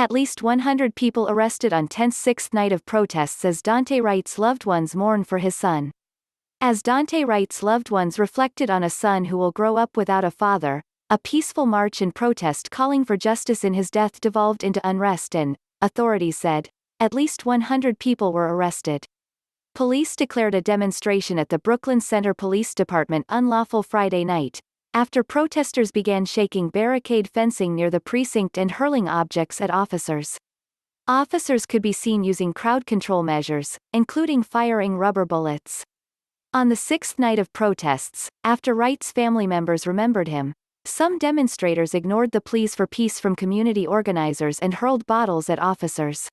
At least 100 people arrested on tense sixth night of protests as Daunte Wright's loved ones mourn for his son. As Daunte Wright's loved ones reflected on a son who will grow up without a father, a peaceful march and protest calling for justice in his death devolved into unrest and, authorities said, at least 100 people were arrested. Police declared a demonstration at the Brooklyn Center Police Department unlawful Friday night, after protesters began shaking barricade fencing near the precinct and hurling objects at officers. Officers could be seen using crowd control measures, including firing rubber bullets. On the sixth night of protests, after Wright's family members remembered him, some demonstrators ignored the pleas for peace from community organizers and hurled bottles at officers.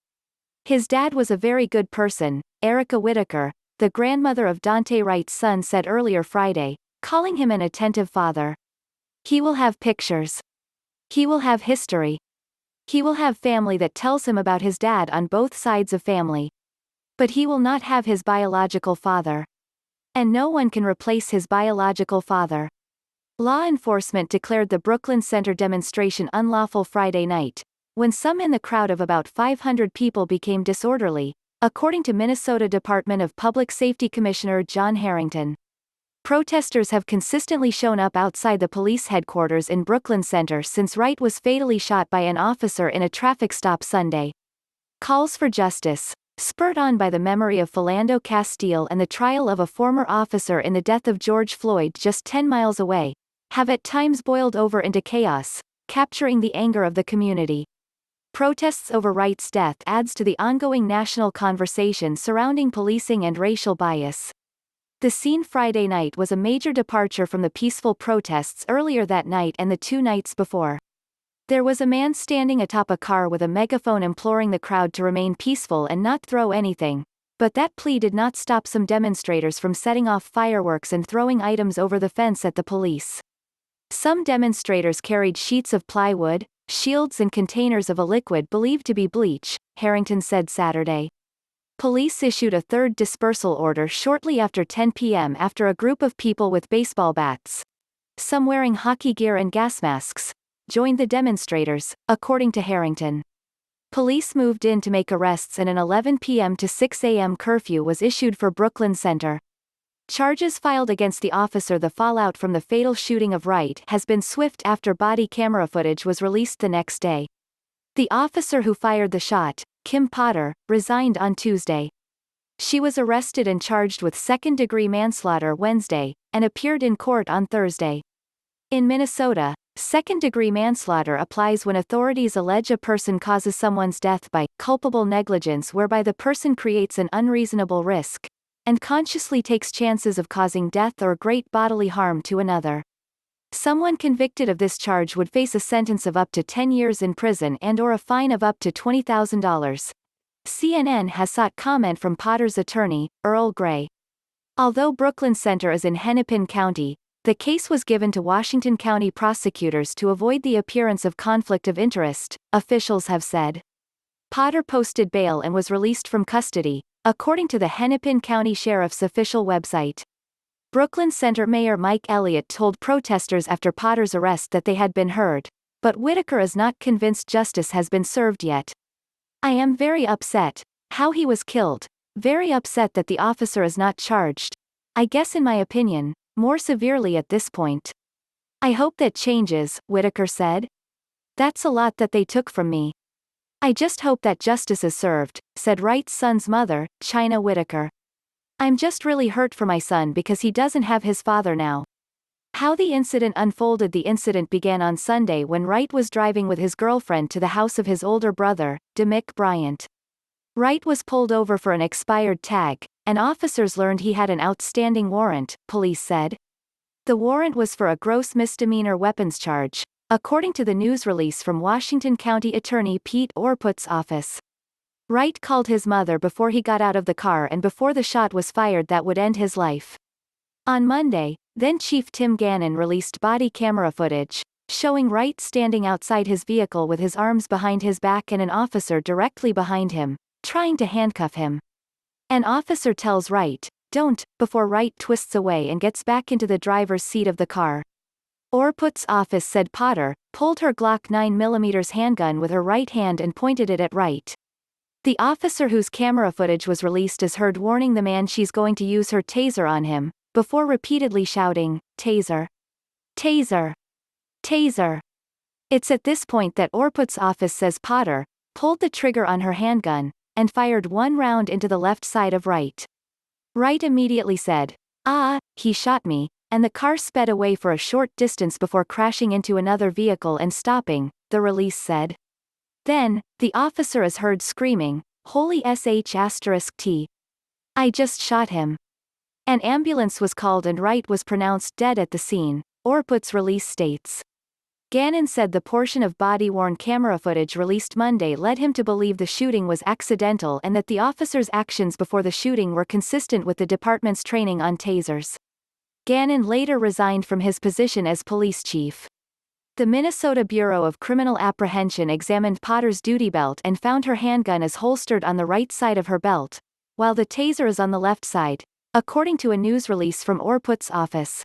His dad was a very good person, Erica Whitaker, the grandmother of Daunte Wright's son said earlier Friday, calling him an attentive father. He will have pictures. He will have history. He will have family that tells him about his dad on both sides of family. But he will not have his biological father. And no one can replace his biological father. Law enforcement declared the Brooklyn Center demonstration unlawful Friday night, when some in the crowd of about 500 people became disorderly, according to Minnesota Department of Public Safety Commissioner John Harrington. Protesters have consistently shown up outside the police headquarters in Brooklyn Center since Wright was fatally shot by an officer in a traffic stop Sunday. Calls for justice, spurred on by the memory of Philando Castile and the trial of a former officer in the death of George Floyd just 10 miles away, have at times boiled over into chaos, capturing the anger of the community. Protests over Wright's death adds to the ongoing national conversation surrounding policing and racial bias. The scene Friday night was a major departure from the peaceful protests earlier that night and the two nights before. There was a man standing atop a car with a megaphone imploring the crowd to remain peaceful and not throw anything, but that plea did not stop some demonstrators from setting off fireworks and throwing items over the fence at the police. Some demonstrators carried sheets of plywood, shields and containers of a liquid believed to be bleach, Harrington said Saturday. Police issued a third dispersal order shortly after 10 p.m. after a group of people with baseball bats, some wearing hockey gear and gas masks, joined the demonstrators, according to Harrington. Police moved in to make arrests and an 11 p.m. to 6 a.m. curfew was issued for Brooklyn Center. Charges filed against the officer. The fallout from the fatal shooting of Wright has been swift after body camera footage was released the next day. The officer who fired the shot, Kim Potter, resigned on Tuesday. She was arrested and charged with second-degree manslaughter Wednesday, and appeared in court on Thursday. In Minnesota, second-degree manslaughter applies when authorities allege a person causes someone's death by culpable negligence whereby the person creates an unreasonable risk, and consciously takes chances of causing death or great bodily harm to another. Someone convicted of this charge would face a sentence of up to 10 years in prison and/or a fine of up to $20,000. CNN has sought comment from Potter's attorney, Earl Gray. Although Brooklyn Center is in Hennepin County, the case was given to Washington County prosecutors to avoid the appearance of conflict of interest, officials have said. Potter posted bail and was released from custody, according to the Hennepin County Sheriff's official website. Brooklyn Center Mayor Mike Elliott told protesters after Potter's arrest that they had been heard, but Whitaker is not convinced justice has been served yet. I am very upset, how he was killed, very upset that the officer is not charged. I guess in my opinion, more severely at this point. I hope that changes, Whitaker said. That's a lot that they took from me. I just hope that justice is served, said Wright's son's mother, China Whitaker. I'm just really hurt for my son because he doesn't have his father now. How the incident unfolded. The incident began on Sunday when Wright was driving with his girlfriend to the house of his older brother, Demick Bryant. Wright was pulled over for an expired tag, and officers learned he had an outstanding warrant, police said. The warrant was for a gross misdemeanor weapons charge, according to the news release from Washington County Attorney Pete Orput's office. Wright called his mother before he got out of the car and before the shot was fired that would end his life. On Monday, then Chief Tim Gannon released body camera footage, showing Wright standing outside his vehicle with his arms behind his back and an officer directly behind him, trying to handcuff him. An officer tells Wright, "Don't," before Wright twists away and gets back into the driver's seat of the car. Orput's office said Potter pulled her Glock 9mm handgun with her right hand and pointed it at Wright. The officer whose camera footage was released is heard warning the man she's going to use her taser on him, before repeatedly shouting, "Taser! Taser! Taser!" It's at this point that Orput's office says Potter pulled the trigger on her handgun, and fired one round into the left side of Wright. Wright immediately said, "Ah, he shot me," and the car sped away for a short distance before crashing into another vehicle and stopping, the release said. Then, the officer is heard screaming, "Holy sh**t. I just shot him." An ambulance was called and Wright was pronounced dead at the scene, Orput's release states. Gannon said the portion of body-worn camera footage released Monday led him to believe the shooting was accidental and that the officer's actions before the shooting were consistent with the department's training on tasers. Gannon later resigned from his position as police chief. The Minnesota Bureau of Criminal Apprehension examined Potter's duty belt and found her handgun is holstered on the right side of her belt, while the taser is on the left side, according to a news release from Orput's office.